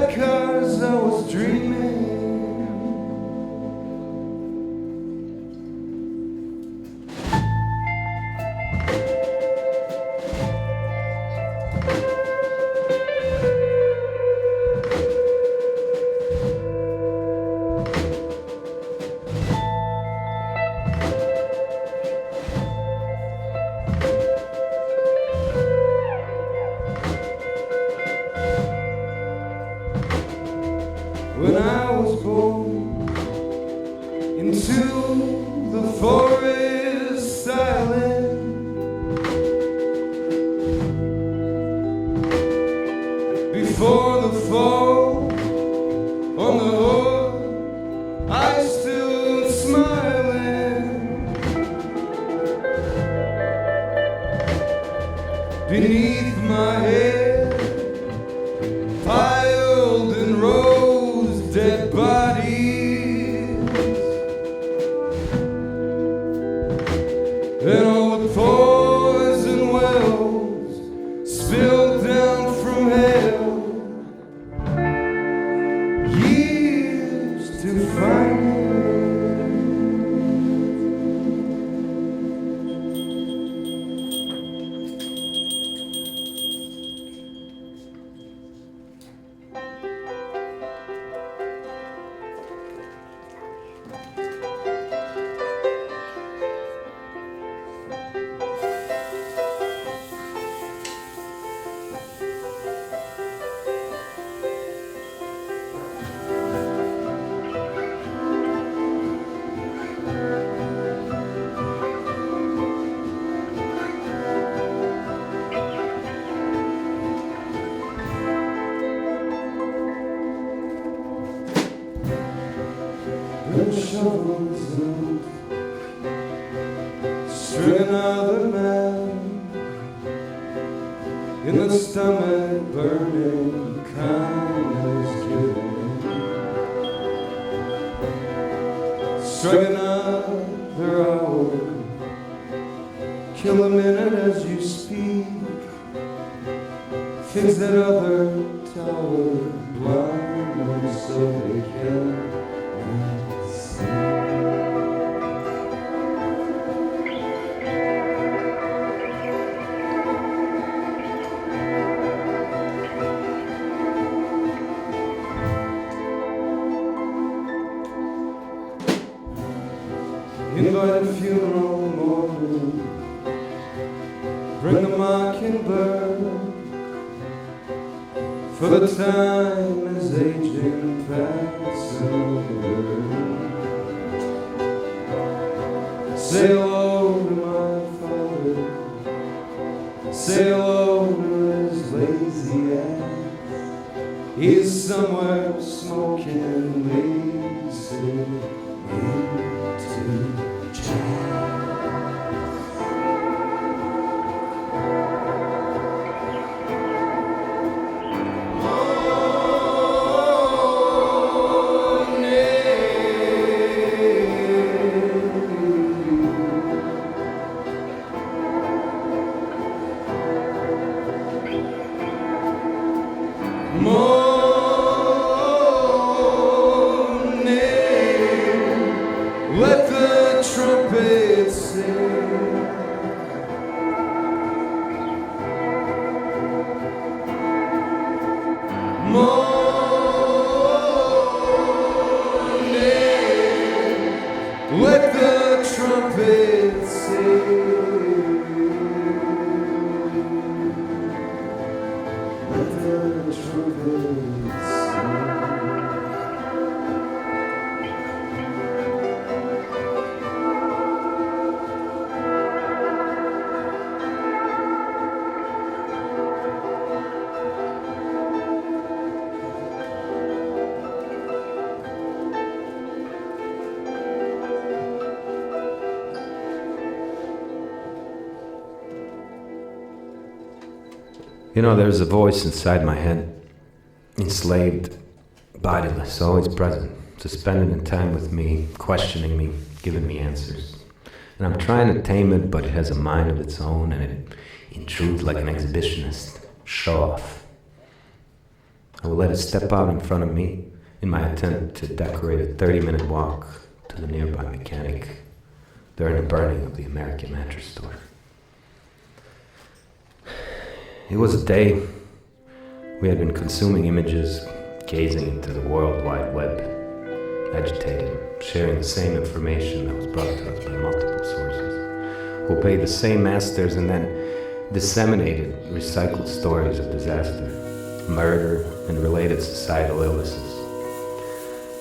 'cause I was dreaming. When I was born into the forest silent, before the fall on the hood, I stood smiling beneath my head, piled in rows, dead bodies, and all the poison wells spilled down from hell, years to find it. The shovels out, string another man in the stomach, burning kindness giving. Strike another hour, kill a minute as you speak. Fix that other tower, blind them so they can. Invite a funeral mourning, bring the mockingbird, for the time is aging past over. Say hello to my father, say hello to his lazy ass. He's somewhere smoking lazy into let the trumpets sing. Morning, let the trumpets sing. Let the trumpets sing. You know, there's a voice inside my head, enslaved, bodiless, always present, suspended in time with me, questioning me, giving me answers. And I'm trying to tame it, but it has a mind of its own, and it intrudes like an exhibitionist, show off. I will let it step out in front of me in my attempt to decorate a 30-minute walk to the nearby mechanic during the burning of the American mattress store. It was a day we had been consuming images, gazing into the World Wide Web, agitated, sharing the same information that was brought to us by multiple sources, who obeyed the same masters and then disseminated recycled stories of disaster, murder, and related societal illnesses.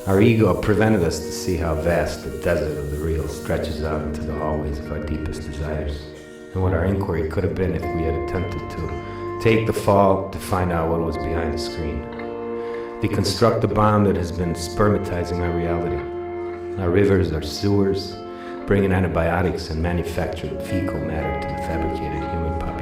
Our ego prevented us to see how vast the desert of the real stretches out into the hallways of our deepest desires, and what our inquiry could have been if we had attempted to take the fall to find out what was behind the screen, deconstruct the bomb that has been spermatizing our reality, our rivers, our sewers, bringing antibiotics and manufactured fecal matter to the fabricated human population.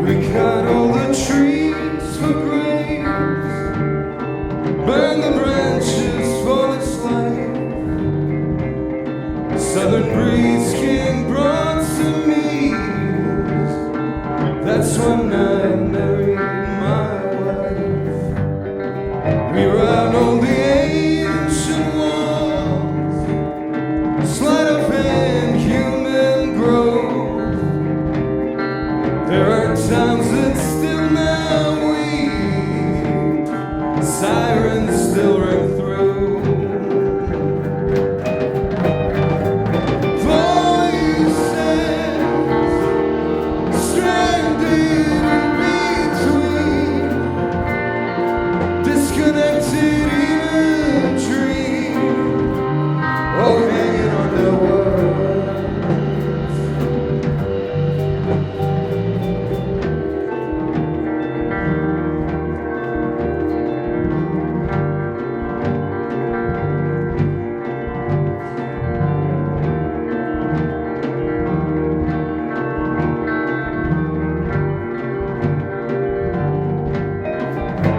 We cut all the trees for graves, burn the branches for the slave. Southern breeze came brought to me. That's when I married my wife. We ran all the ancient walls, sleight of hand, human growth. There are times that still now weep, sirens still ring through. Voices stranded in between, disconnected in a dream, or hanging on the world.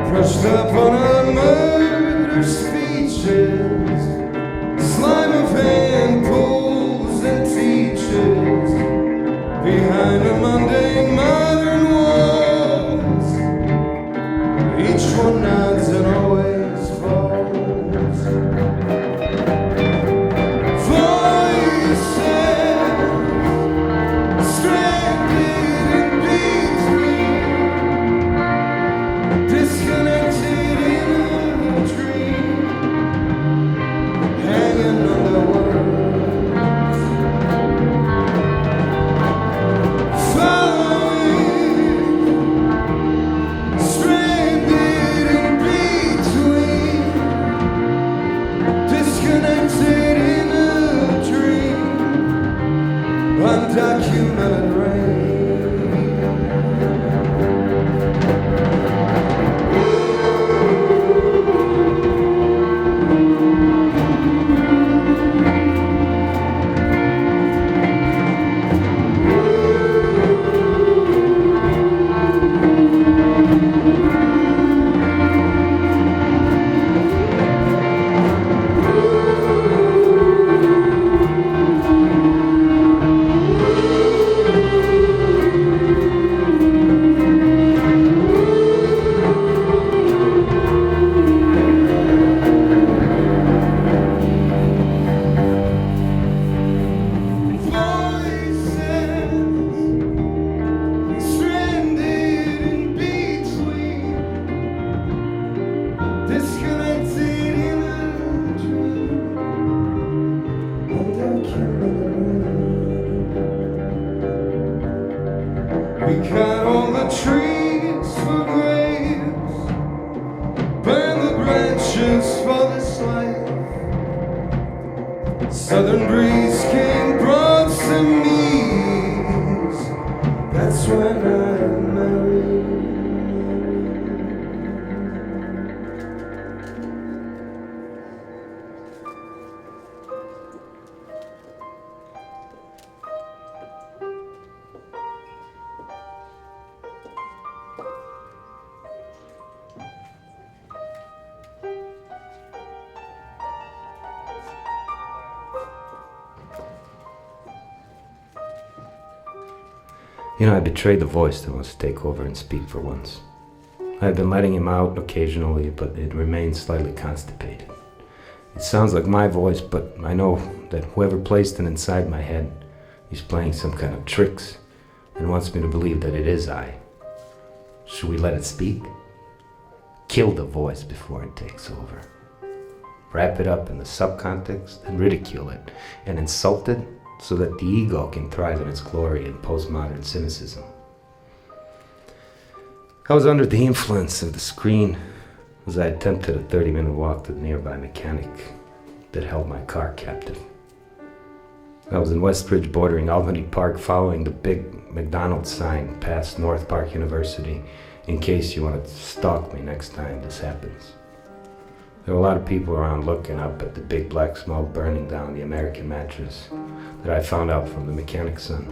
Crushed up on our murder speeches, slime of hand pulls and teaches, behind the mundane modern walls, each one nods and always falls. Voices stranded in between, disconnected in a dream, hanging on the words, following, stranded in between, disconnected in a dream, undocumented rain. We cut all the trees for graves, burn the branches for the slave. Southern breeze came, brought some knees. That's when I married. You know, I betrayed the voice that wants to take over and speak for once. I have been letting him out occasionally, but it remains slightly constipated. It sounds like my voice, but I know that whoever placed it inside my head is playing some kind of tricks and wants me to believe that it is I. Should we let it speak? Kill the voice before it takes over. Wrap it up in the subcontext and ridicule it and insult it so that the ego can thrive in its glory in postmodern cynicism. I was under the influence of the screen as I attempted a 30-minute walk to the nearby mechanic that held my car captive. I was in Westridge bordering Albany Park following the big McDonald's sign past North Park University in case you want to stalk me next time this happens. There were a lot of people around looking up at the big black smoke burning down the American mattress that I found out from the mechanic's son.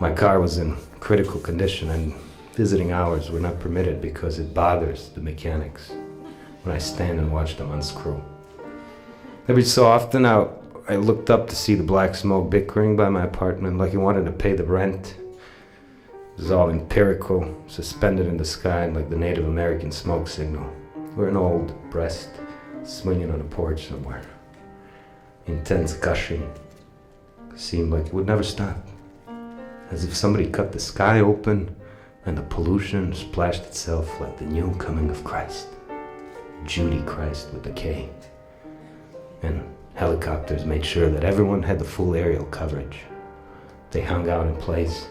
My car was in critical condition and visiting hours were not permitted because it bothers the mechanics when I stand and watch them unscrew. Every so often I looked up to see the black smoke bickering by my apartment like he wanted to pay the rent. It was all empirical, suspended in the sky like the Native American smoke signal, or an old breast swinging on a porch somewhere. Intense gushing seemed like it would never stop, as if somebody cut the sky open and the pollution splashed itself like the new coming of Christ. Judy Christ with a K. And helicopters made sure that everyone had the full aerial coverage. They hung out in place,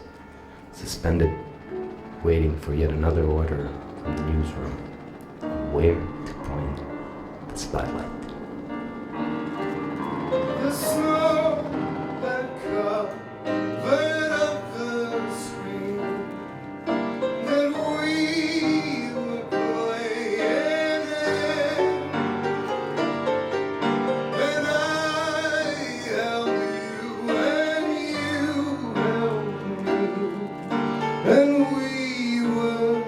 suspended, waiting for yet another order from the newsroom on where to point the spotlight. The snow that covered up the screen that we were playing in, and I held you and you held me, and we were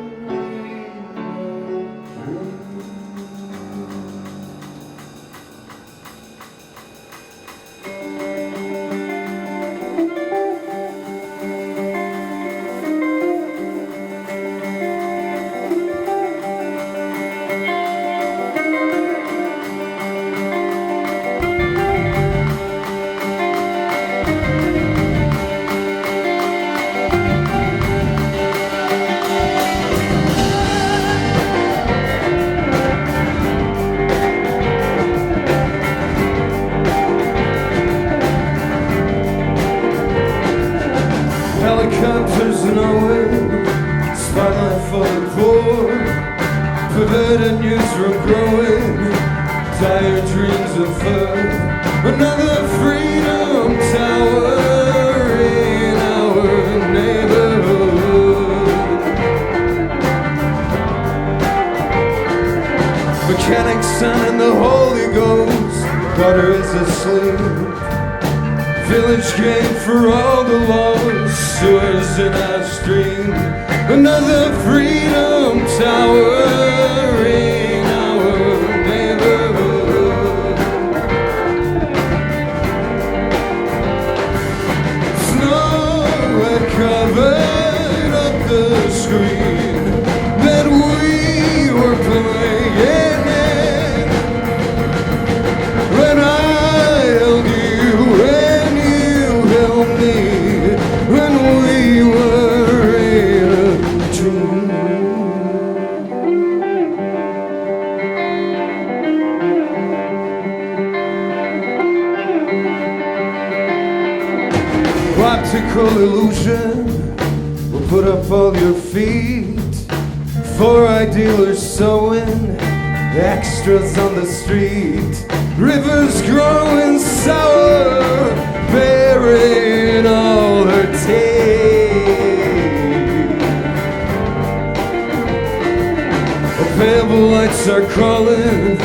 helicopters nowhere, spotlight for the poor, perverted newsroom growing, dire dreams of fur, another freedom tower in our neighborhood. Mechanic's son and the Holy Ghost, daughter is asleep. Village gate for all the lost, sewers in our stream. Another freedom tower in our neighborhood. Snow had covered up the screen that we were playing in. When I held you when we were in a dream. Optical illusion, we're put up all your feet. 4-eye dealers sowing extras on the street. Rivers growing sour, bearing all her teeth. Pebble lights are crawling,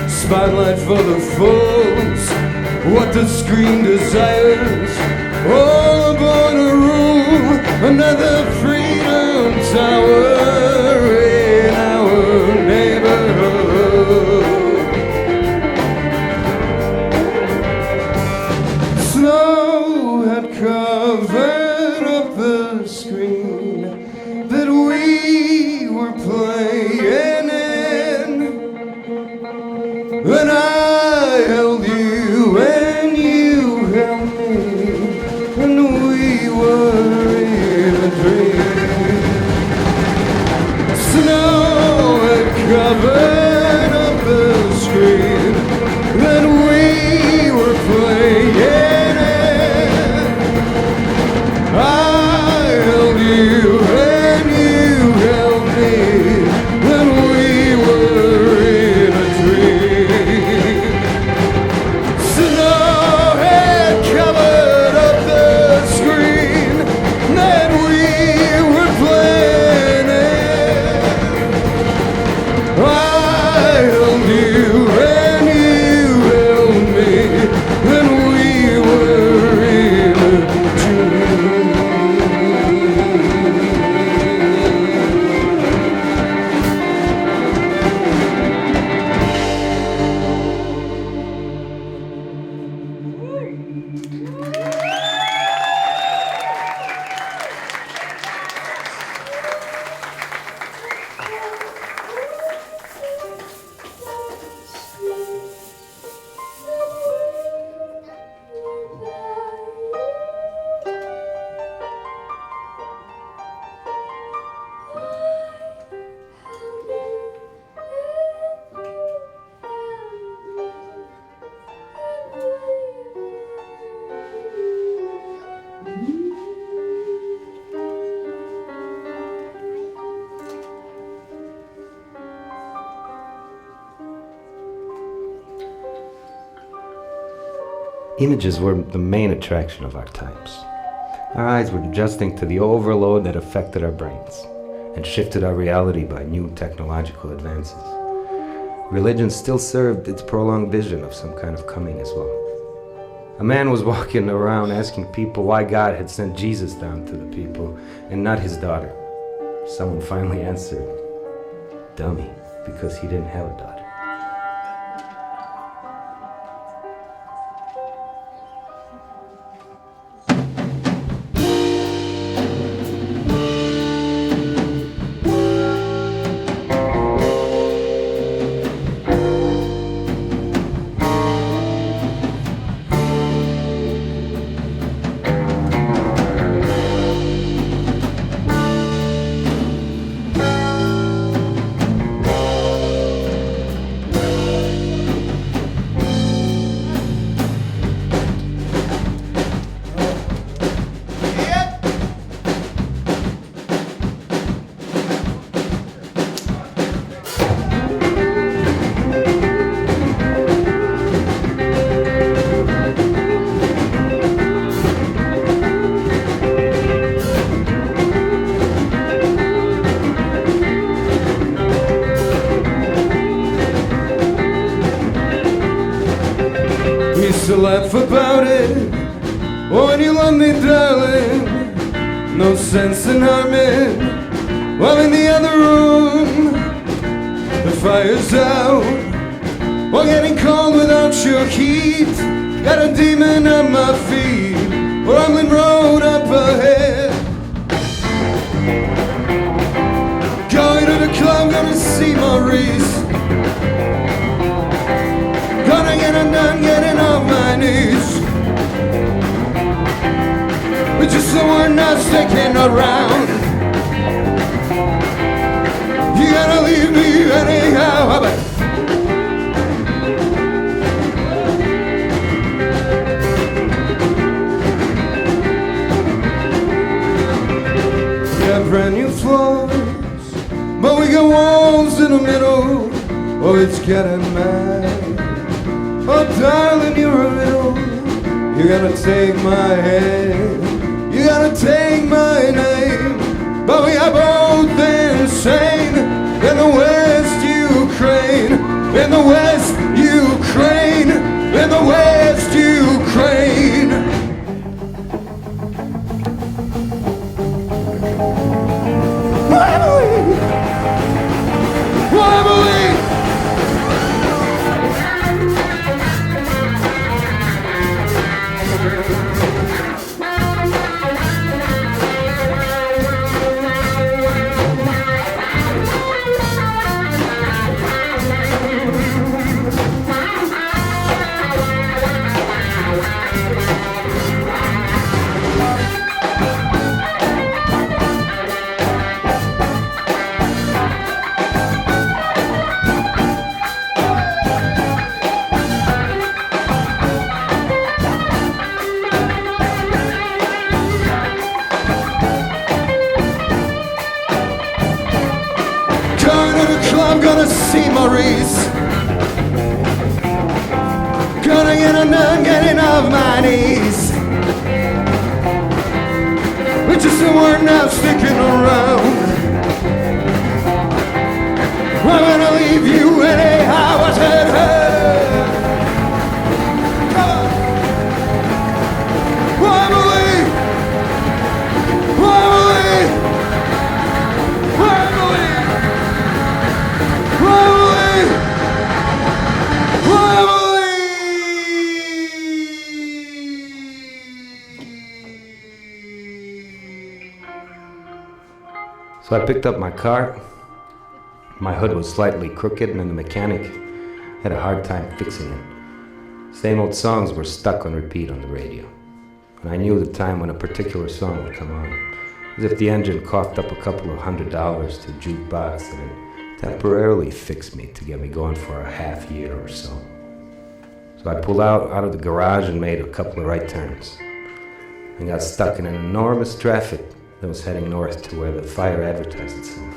spotlight for the fools. What the screen desires, all aboard a rule. Another freedom tower in our neighborhood. Snow had covered up the screen that we were playing in, and I held you and you held me, and we were in a dream. Snow had covered up the screen that we were playing in. I held you and you held me, and we were in a dream. Snow had covered up the screen that we were playing in. I held you and you held me, and we were in a dream. Images were the main attraction of our times. Our eyes were adjusting to the overload that affected our brains and shifted our reality by new technological advances. Religion still served its prolonged vision of some kind of coming as well. A man was walking around asking people why God had sent Jesus down to the people and not his daughter. Someone finally answered, "Dummy, because he didn't have a daughter." To laugh about it. Oh, when you love me, darling, no sense in harming. While in the other room, the fire's out. While getting cold without your heat. Got a demon on my feet. Rumbling road up ahead. Going to the club, gonna see Maurice. Gonna get undone, getting off my knees. But just so we're not sticking around, you gotta leave me anyhow. How about yeah, brand new floors, but we got walls in the middle. Oh, it's getting mad. Oh, darling, you're a riddle. You gotta take my hand, you gotta take my name, but we are both insane. In the West Ukraine, in the West Ukraine, in the West Ukraine. I'm gonna see Maurice, gonna get a nun getting off my knees. But just a word now sticking around. I'm gonna leave you anyhow. I said, hey, come on. Emily, Emily, Emily. So I picked up my car. My hood was slightly crooked and the mechanic had a hard time fixing it. Same old songs were stuck on repeat on the radio. And I knew the time when a particular song would come on, as if the engine coughed up a couple of $100 to a jukebox and it temporarily fixed me to get me going for a half year or so. So I pulled out of the garage and made a couple of right turns and got stuck in an enormous traffic that was heading north to where the fire advertised itself.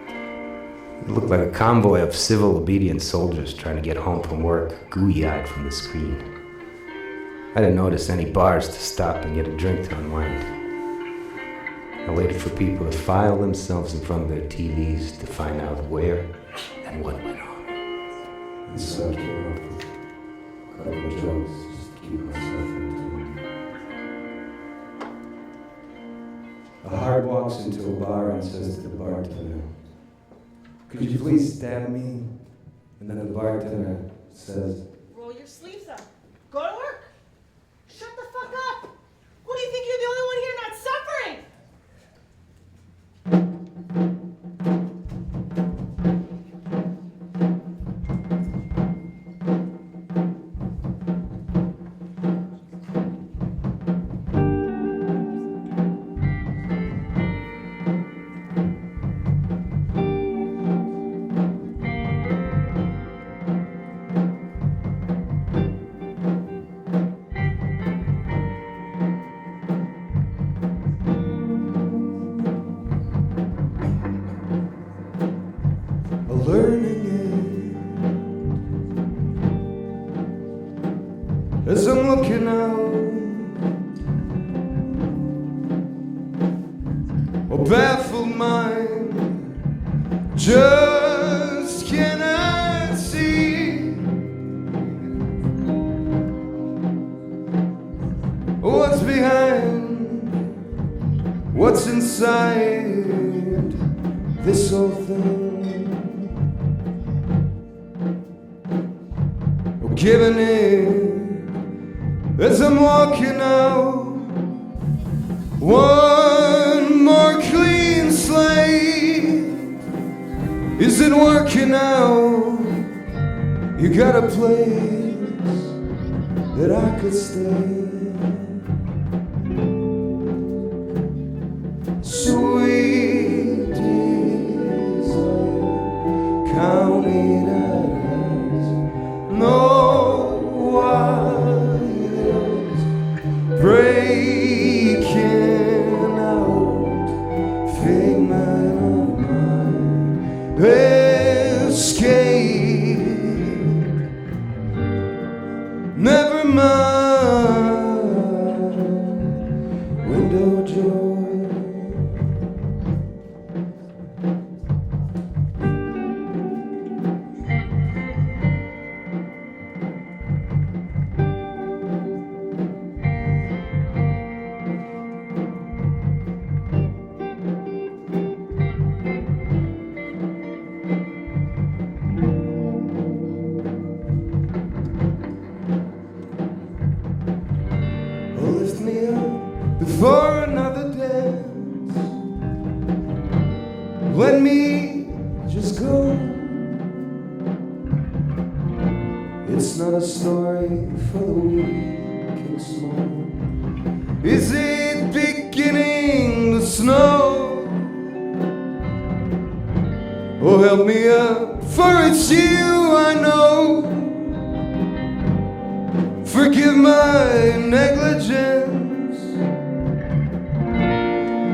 It looked like a convoy of civil obedient soldiers trying to get home from work, gooey-eyed from the screen. I didn't notice any bars to stop and get a drink to unwind. I waited for people to file themselves in front of their TVs to find out where and what went on. And so I came up with a couple of jokes just to keep myself entertained. A heart walks into a bar and says to the bartender, "Could you please stab me?" And then the bartender says, "Roll your sleeves up. Go to work. Shut the fuck up. Who do you think you're the only one here not suffering?" learning it as I'm looking out. A baffled mind just cannot see what's behind, what's inside this whole thing. Giving it as I'm walking out. One more clean slate. Is it working out? You got a place that I could stay. Sweet desire, counting eyes, no wires breaking out, window joy. Lift me up before another dance. Let me just go. It's not a story for the weak and small. Is it beginning to snow? Oh, help me up, for it's you I know. Forgive my negligence.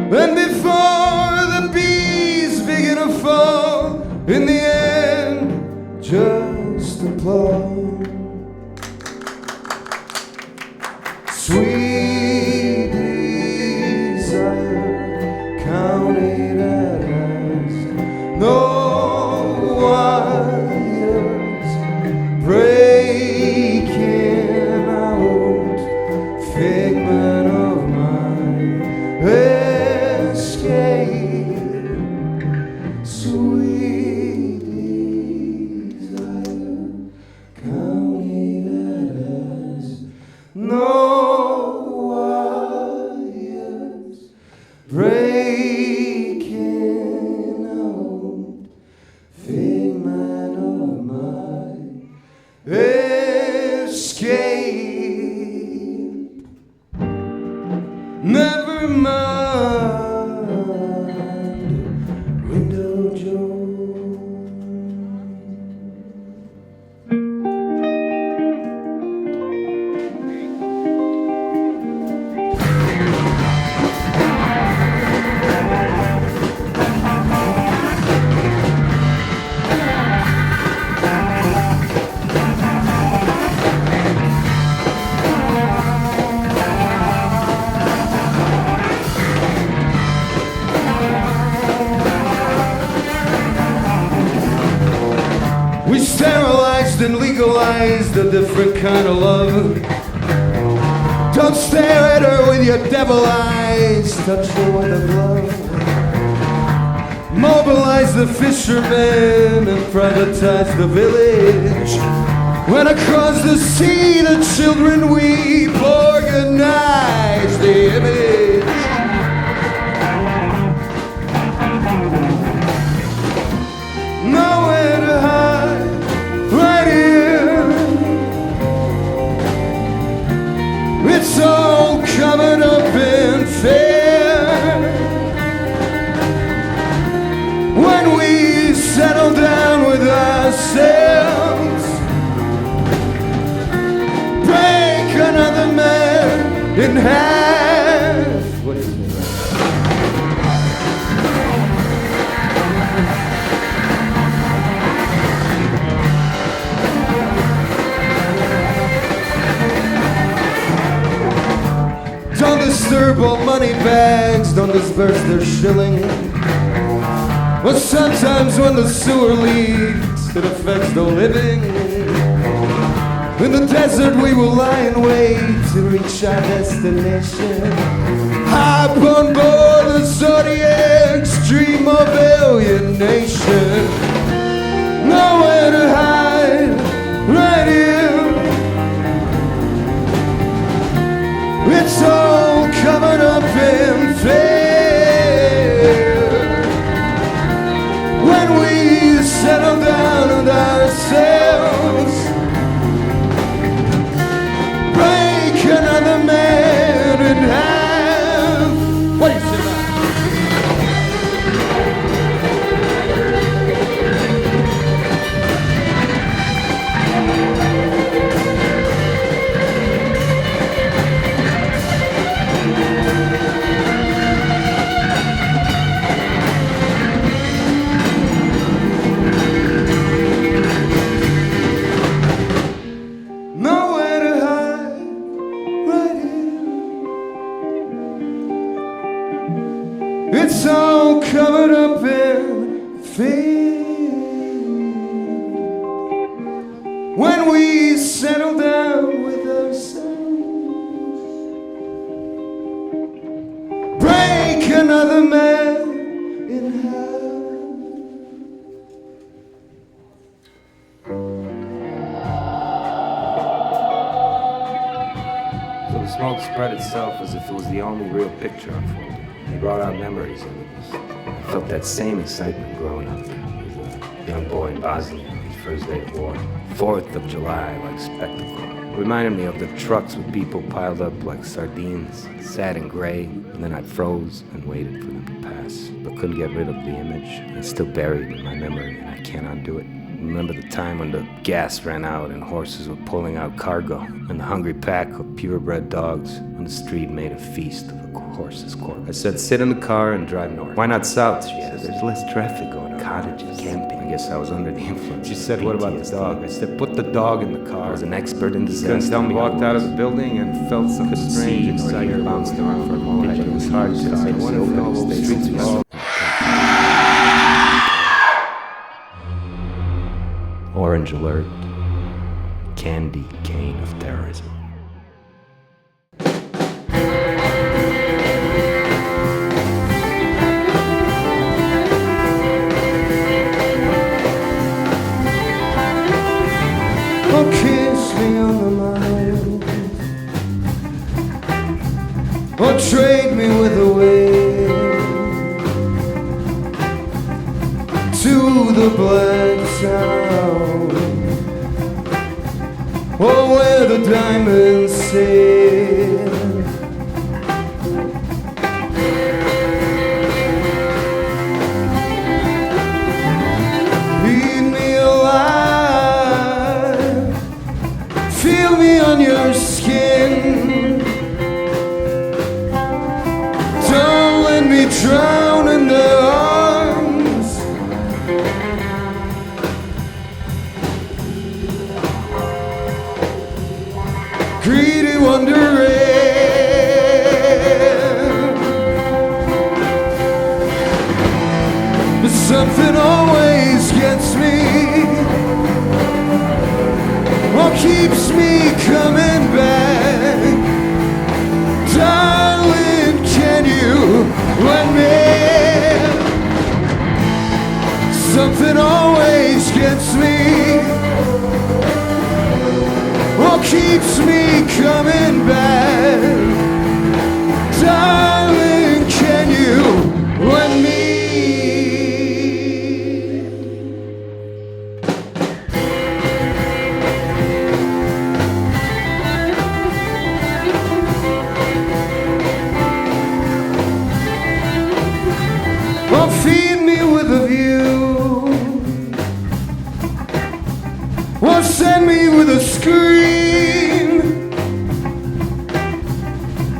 And before the bees begin to fall, in the end, just applaud. Sweet desire, counted as no wires breaking out, figment of my escape. Sweet desire, counted as no wires breaking out, figment of my escape. Never mind, window Joe. We sterilized and legalized a different kind of love. Don't stare at her with your devil eyes, touch her with a glove. Mobilize the fishermen and privatize the village. When across the sea the children weep, organize the image. Nowhere to hide, right here. It's all covered up in fear. When we settle down with ourselves, break another man in half. What is it? Don't disturb all money bags, don't disperse their shilling. But sometimes when the sewer leaks, it affects the living. In the desert we will lie in wait to reach our destination. Hop on board the Zodiac stream of alienation. Nowhere to hide, right here. It's all covered up in fear. When we settle down with ourselves, break another man in half. What do you say about it? It's all covered up in fear. When we settle down with ourselves, break another man in half. So the smoke spread itself as if it was the only real picture unfolding. It brought out memories of it. I felt that same excitement growing up as a young boy in Bosnia on his first day of war. 4th of July, like spectacle. It reminded me of the trucks with people piled up like sardines, sad and gray, and then I froze and waited for them to pass, but couldn't get rid of the image. It's still buried in my memory, and I can't undo it. Remember the time when the gas ran out and horses were pulling out cargo, and the hungry pack of purebred dogs on the street made a feast of a horse's corpse. I said, sit in the car and drive north. Why not south? She asked. There's less traffic going on. Cottages, camping. I guess I was under the influence. She said, what about the dog? I said, put the dog in the car. I was an expert in disaster. Couldn't tell me. Walked out of the building and felt something strange excitement bounced around for a moment. It was hard to say. I wanted to know the streets were all Orange alert. Candy cane of terrorism. Oh, kiss me on the mouth, or trade me with a wave to the black town, or where the diamonds sail. Leave me alive, feel me on your skin. Don't let me drown in their arms. Greedy wandering, but something always gets me, or keeps me coming back. Darling, can you let me? Something always gets me, or keeps me coming back. Darling, can you let me? Or feed me with a view, or send me with a scream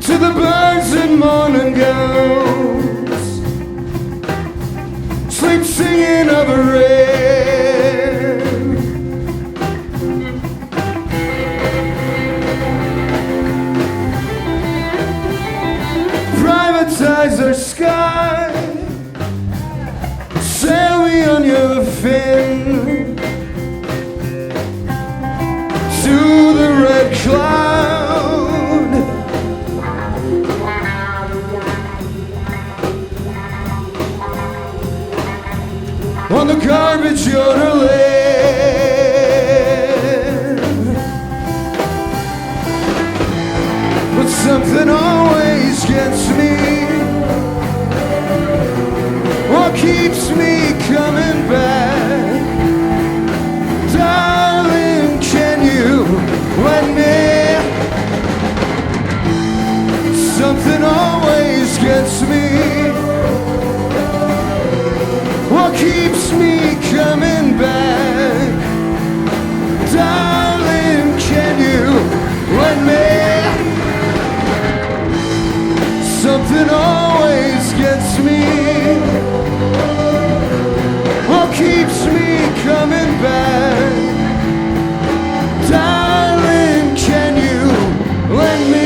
to the birds in morning gowns, sleep singing of a rain. Privatize our sky, sail me on your fin to the red cloud, on the garbage you're laying. But something always gets me, or keeps me coming back. Darling, can you let me? Something always gets me, or keeps me coming back. Darling, can you let me? Something always gets me, or keeps me coming back. Darling, can you let me?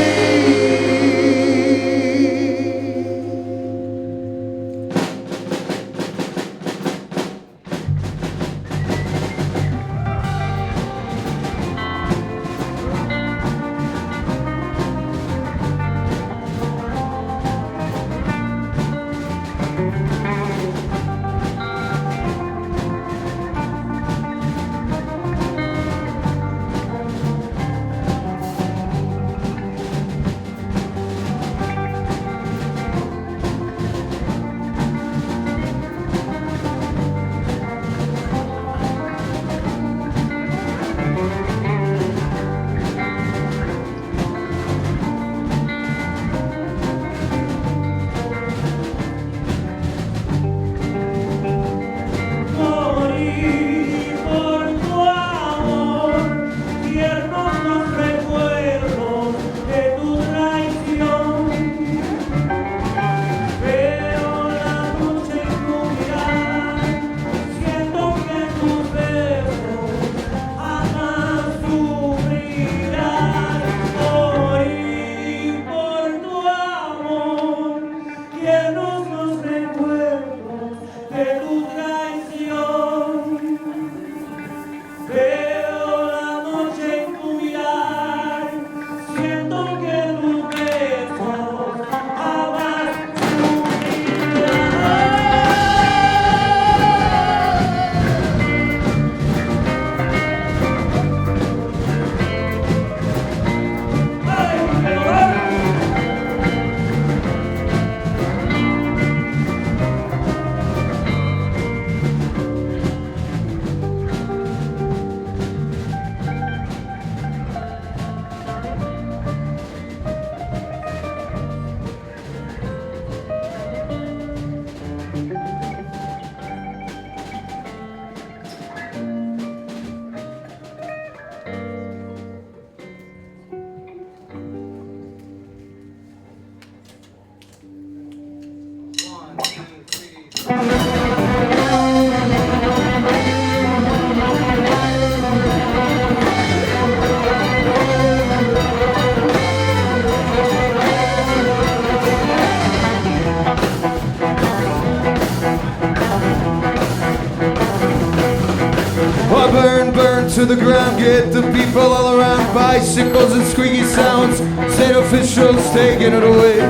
Burn to the ground, get the people all around. Bicycles and squeaky sounds. State officials taking it away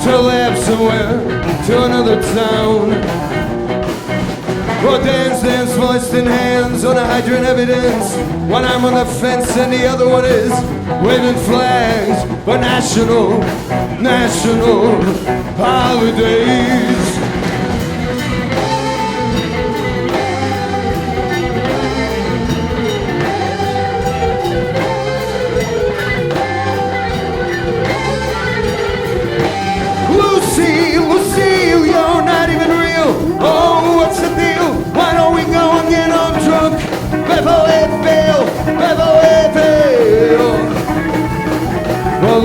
to a lab somewhere, to another town. Well, dance, voiced in hands on a hydrant evidence. One arm on the fence and the other one is waving flags for national holidays. Lucille, you're not even real. Oh, what's the deal? Why don't we go and get on drunk? Beverly Bill. Oh,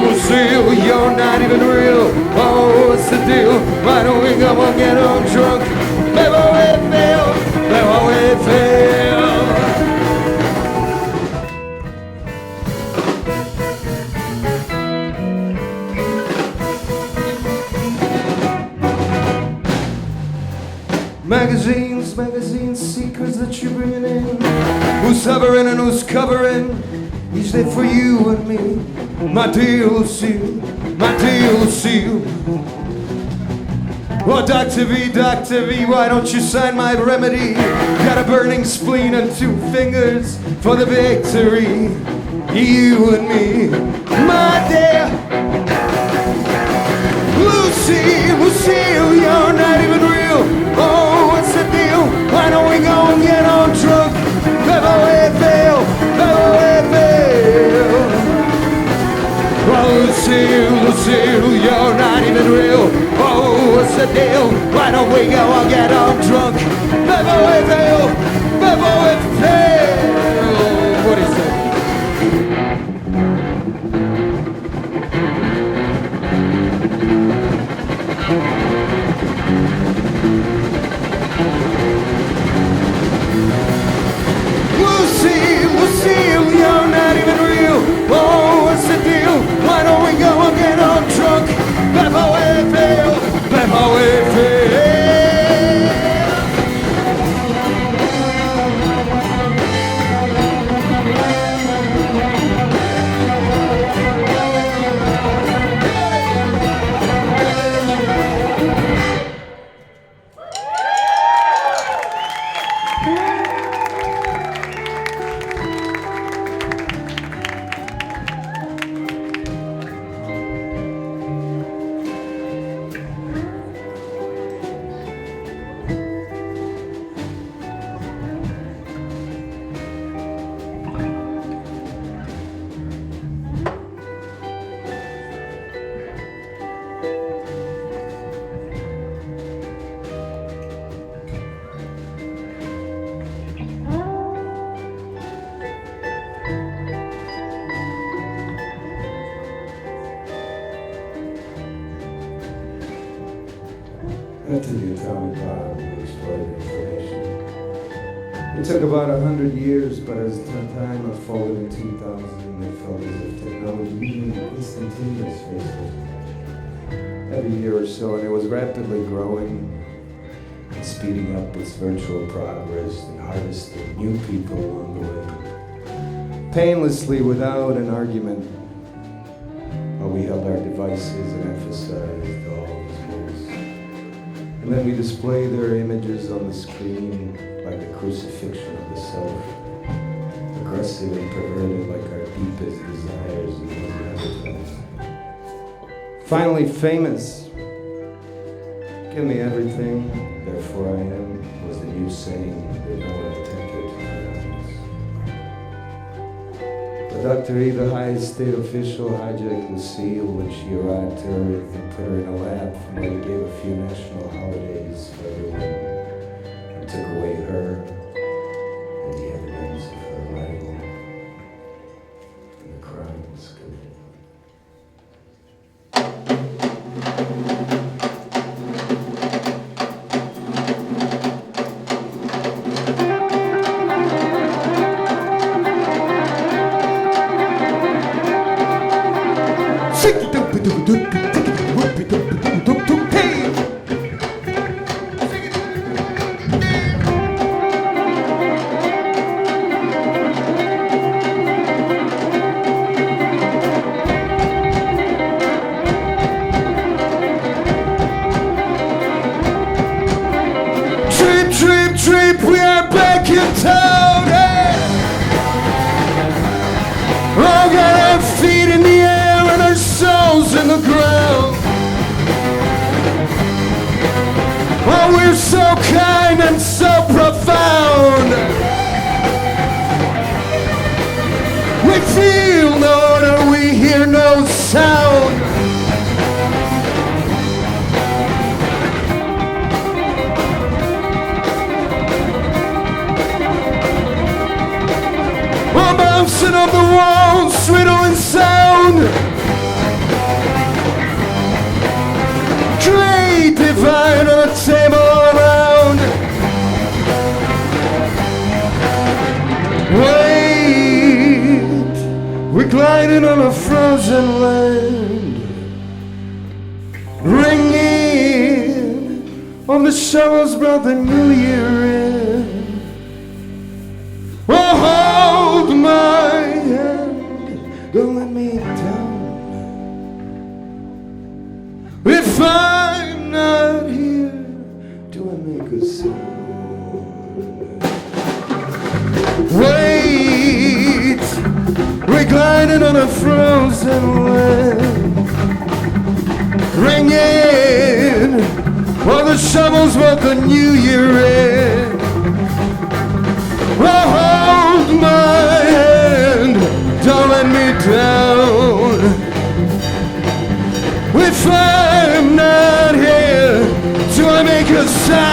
Lucille, you're not even real. Oh, what's the deal? Why don't we go and get on drunk? Beverly Bill. Magazines, secrets that you're bringing in. Who's hovering and who's covering? Each day for you and me. My dear Lucille. Oh, Dr. V, why don't you sign my remedy? Got a burning spleen and 2 fingers for the victory. You and me, my dear Lucille, you're not even real. Oh, what's the deal? Why don't we go and get on drunk? Beverly Bill. Oh, Lucille, you're not even real. Oh, what's the deal? Why don't we go and get on drunk? Beverly Bill. What do you say? Lucille, you're not even real. Oh, what's the deal? Why don't we go and get on drunk? Beverly Bill. After the atomic bomb exploded information. It took about 100 years, but as time unfolded in 2000, it felt as if technology moved instantaneous phases. Every year or so, and it was rapidly growing and speeding up its virtual progress and harvesting new people along the way. Painlessly, without an argument, while we held our devices and emphasized all these words. And then we display their images on the screen like a crucifixion of the self, aggressive and perverted like our deepest desires and those advertised. Finally famous. Give me everything, therefore I am, was the new saying that no one attempted to pronounce. But Dr. E, the highest state official, hijacked Lucille when she arrived to Earth and put her in a lab from where he gave a few national holidays for everyone and took away her and the evidence of her arrival. And the crime was committed. Trip, we are back in town. Hey! Oh, got our feet in the air and our souls in the ground. Oh, we're so kind and so profound. We feel no order, we hear no sound. We're bouncing off the walls, riddling sound. Great divine on a table all around. Wait, we're gliding on a frozen land. Ringing on the shovels brought the new year in. Oh, hold my hand, don't let me down. If I'm not here, do I make a sound? Wait, we're gliding on a frozen land. Ringing while the shovels want the new year in. Oh, hold my hand, don't let me down. If I'm not here, do I make a sound?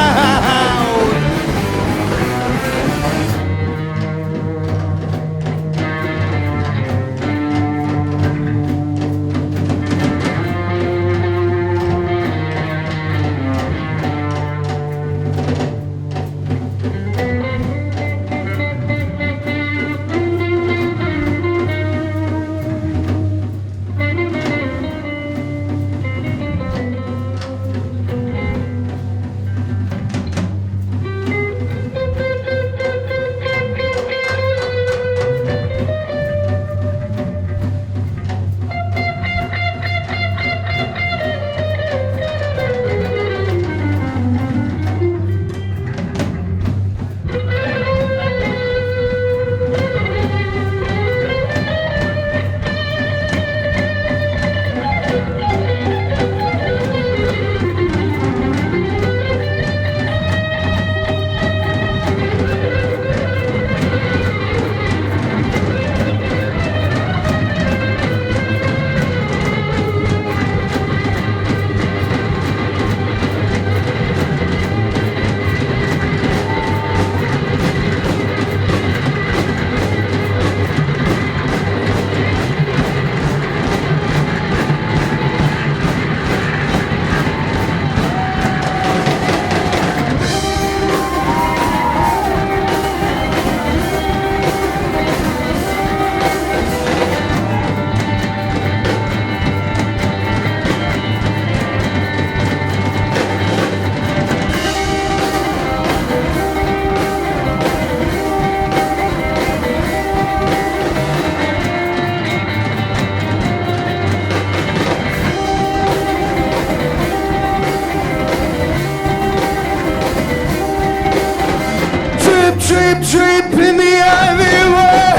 Trip in the ivy way.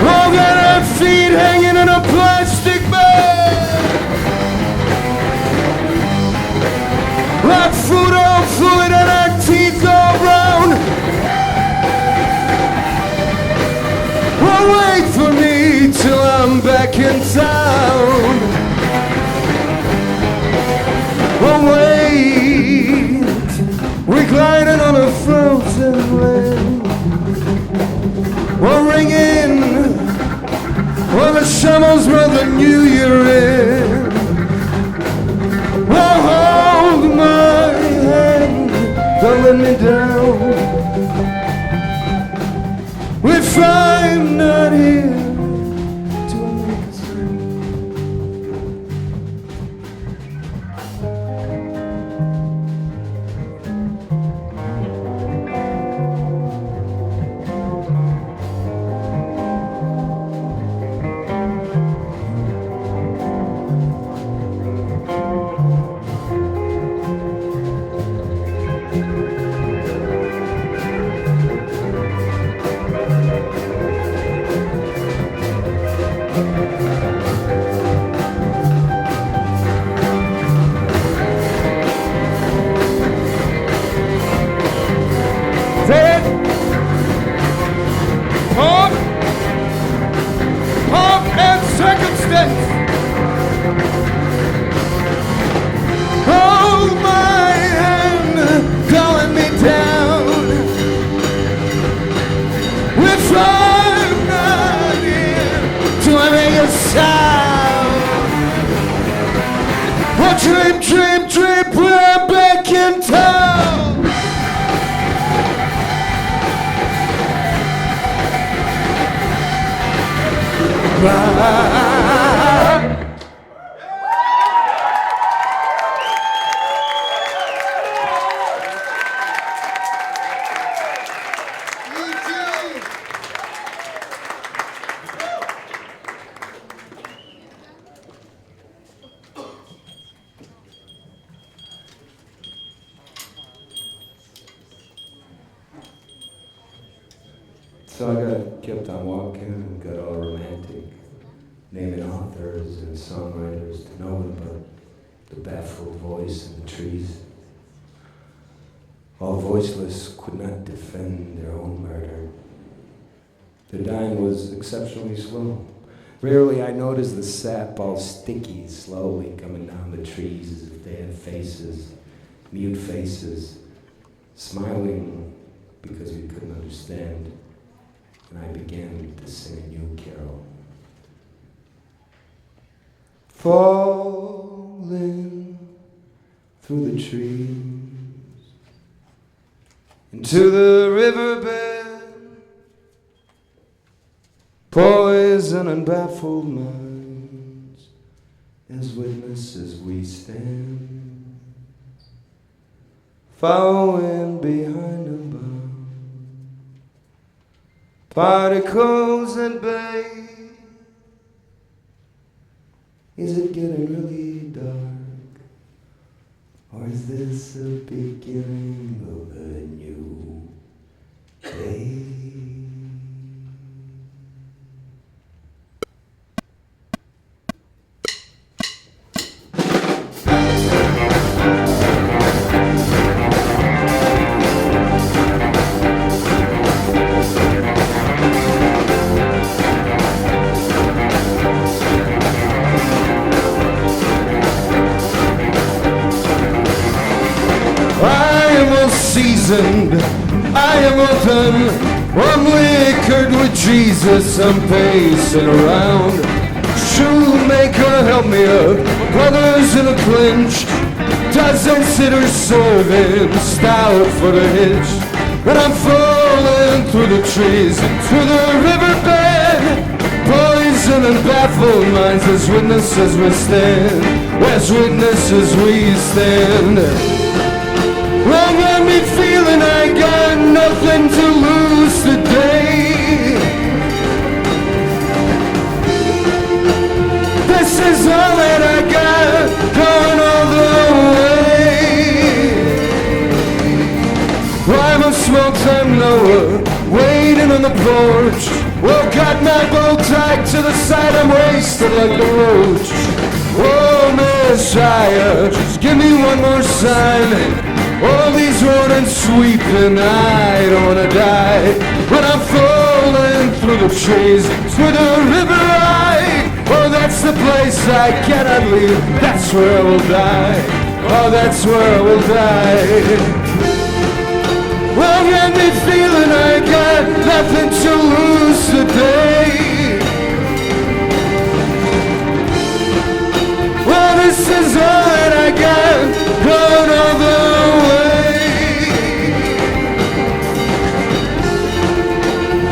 Oh, got our feet hanging in a plastic bag. Like food all fluid and our teeth all brown. Oh, wait for me till I'm back in town. Oh, wait, we're gliding on a frozen land. We're ringing while the shovels run the new year in. Oh, hold my hand, don't let me down. If I'm not here, do I make a sound? dream, dream, dream, we're back in town. So I kept on walking and got all romantic, naming authors and songwriters to know about the baffled voice in the trees. All voiceless could not defend their own murder. Their dying was exceptionally slow. Rarely I noticed the sap all sticky, slowly coming down the trees as if they had faces, mute faces, smiling because we couldn't understand. And I began to sing a new carol. Falling through the trees into the riverbed, poison and baffled minds, as witnesses we stand, following behind a bar. Particles at bay. Is it getting really dark? Or is this the beginning of a new day? I am all done, I'm liquored with Jesus, I'm pacing around. Shoemaker, help me up, brothers in a clinch, dozen sitters serving stout for the hitch. And I'm falling through the trees and through the riverbed, poison and baffled minds, as witnesses we stand, as witnesses we stand. Well, got me feeling I got nothing to lose today. This is all that I got, going all the way. I'm a small-time lower, waiting on the porch. Well, got my bow tied to the side, I'm wasted like a roach. Oh, Messiah, just give me one more sign. All these rodents sweeping, I don't wanna die. But I'm falling through the trees, through the river I. Oh, that's the place I cannot leave, that's where I will die. Oh, that's where I will die. Well, got me feeling I got nothing to lose today. Well, this is all that I got, going all the way.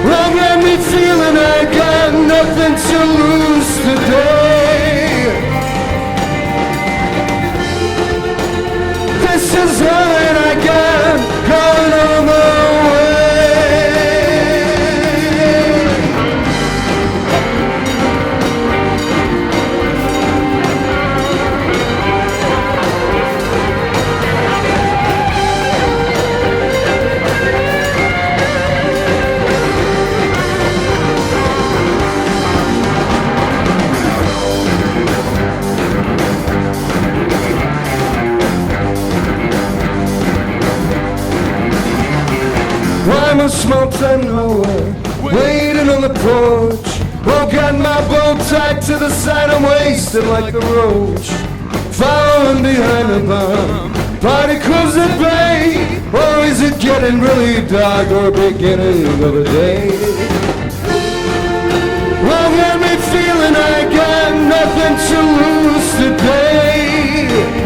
Well, got me feeling I got nothing to lose today. This is all that I got, going all the way. I'm a small-time lower, waiting on the porch. Oh, got my bow tied to the side, I'm wasted like a roach. Following behind the bomb, particles at bay. Or is it getting really dark or beginning of a day? Well, got me feeling I got nothing to lose today.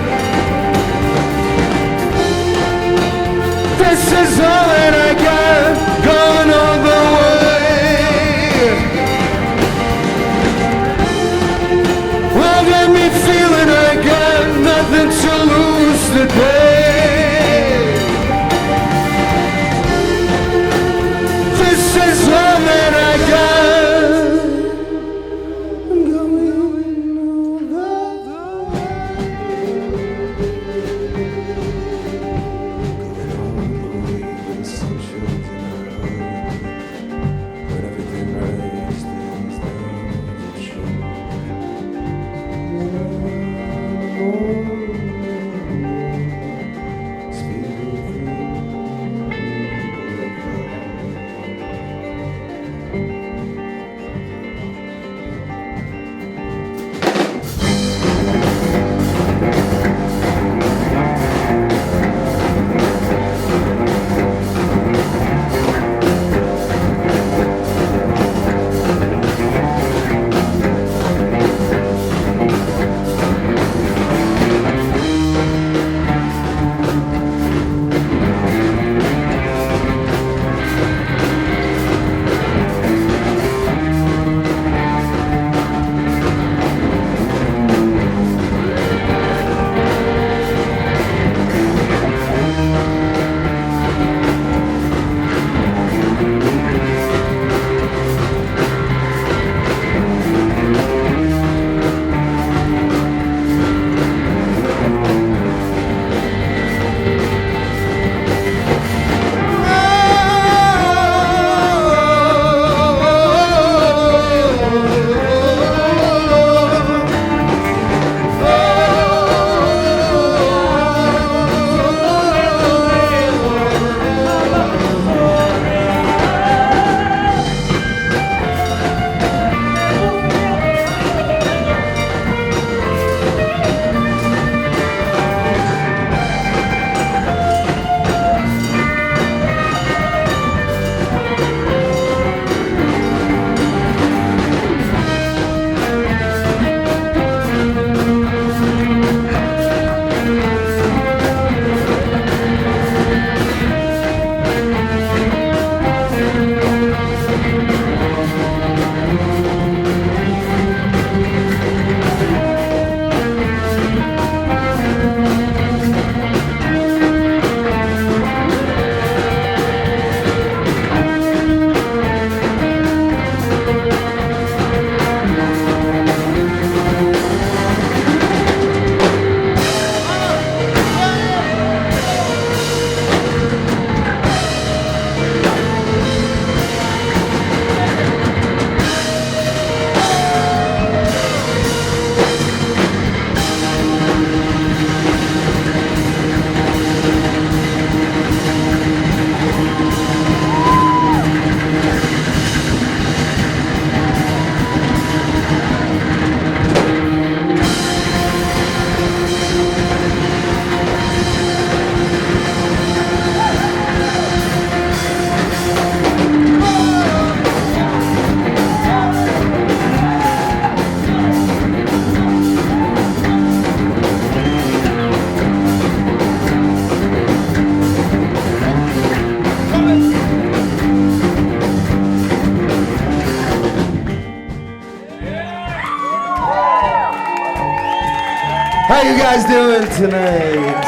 How you guys doing tonight?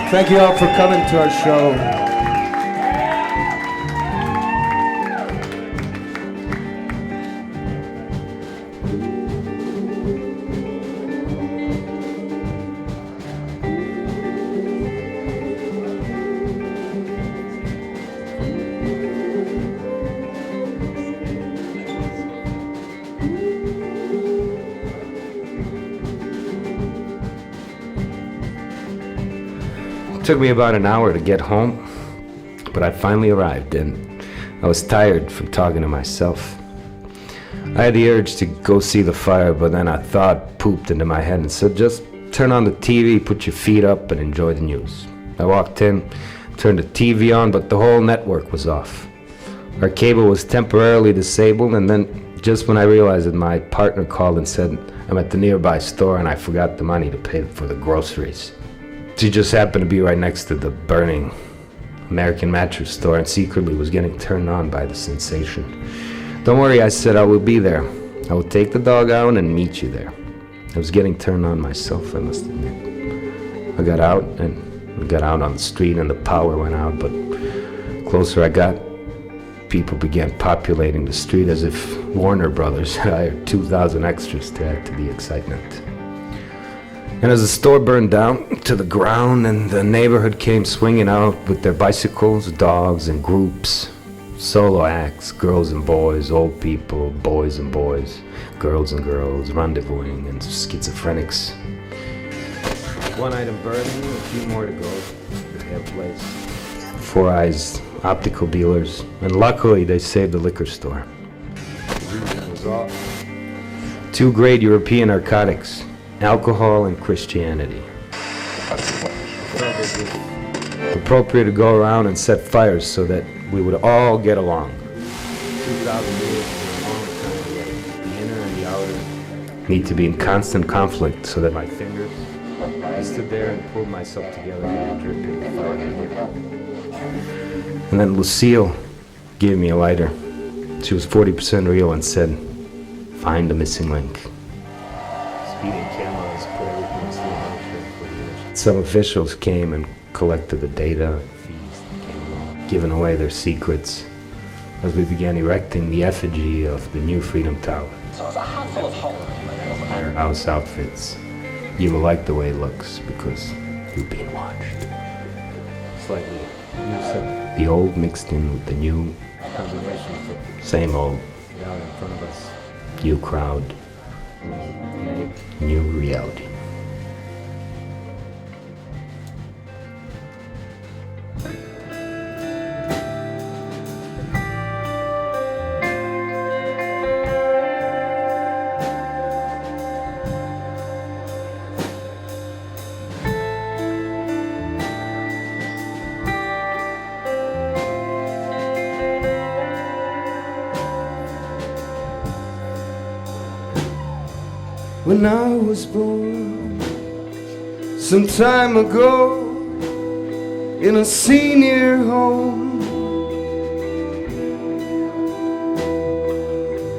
Thank you all for coming to our show. It took me about an hour to get home, but I finally arrived, and I was tired from talking to myself. I had the urge to go see the fire, but then a thought pooped into my head and said, just turn on the TV, put your feet up, and enjoy the news. I walked in, turned the TV on, but the whole network was off. Our cable was temporarily disabled, and then just when I realized it, my partner called and said, I'm at the nearby store and I forgot the money to pay for the groceries. She just happened to be right next to the burning American mattress store and secretly was getting turned on by the sensation. Don't worry, I said, I will be there. I will take the dog out and meet you there. I was getting turned on myself, I must admit. I got out on the street and the power went out, but closer I got, people began populating the street as if Warner Brothers had hired 2,000 extras to add to the excitement. And as the store burned down to the ground and the neighborhood came swinging out with their bicycles, dogs, and groups, solo acts, girls and boys, old people, boys and boys, girls and girls, rendezvousing, and schizophrenics. One item burning, a few more to go. They have place. Four Eyes optical dealers, and luckily they saved the liquor store. The reason was all two great European narcotics, alcohol and Christianity. Appropriate to go around and set fires so that we would all get along. 2,000 years is a long time yet. The inner and the outer need to be in constant conflict so that my fingers. I stood there and pulled myself together and dripping the fire. And then Lucille gave me a lighter. She was 40% real and said, "Find the missing link." Speeding cameras put everything in slow motion. Some officials came and collected the data, fees that came along, giving away their secrets as we began erecting the effigy of the new Freedom Tower. Our house outfits. You will like the way it looks because you're being watched. Slightly. The old mixed in with the new. Same old. Down in front of us. New crowd. New reality. When I was born some time ago in a senior home,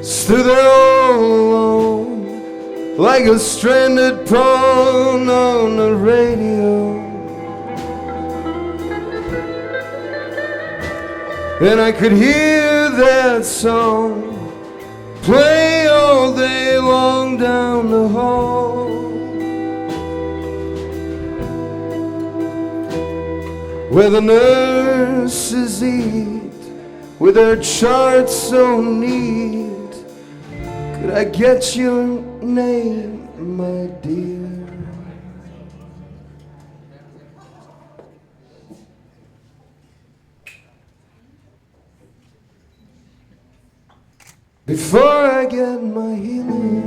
stood there all alone like a stranded pawn on the radio. And I could hear that song play all day long down the hall, where the nurses eat with their charts so neat. Could I get your name, my dear? Before I get my healing,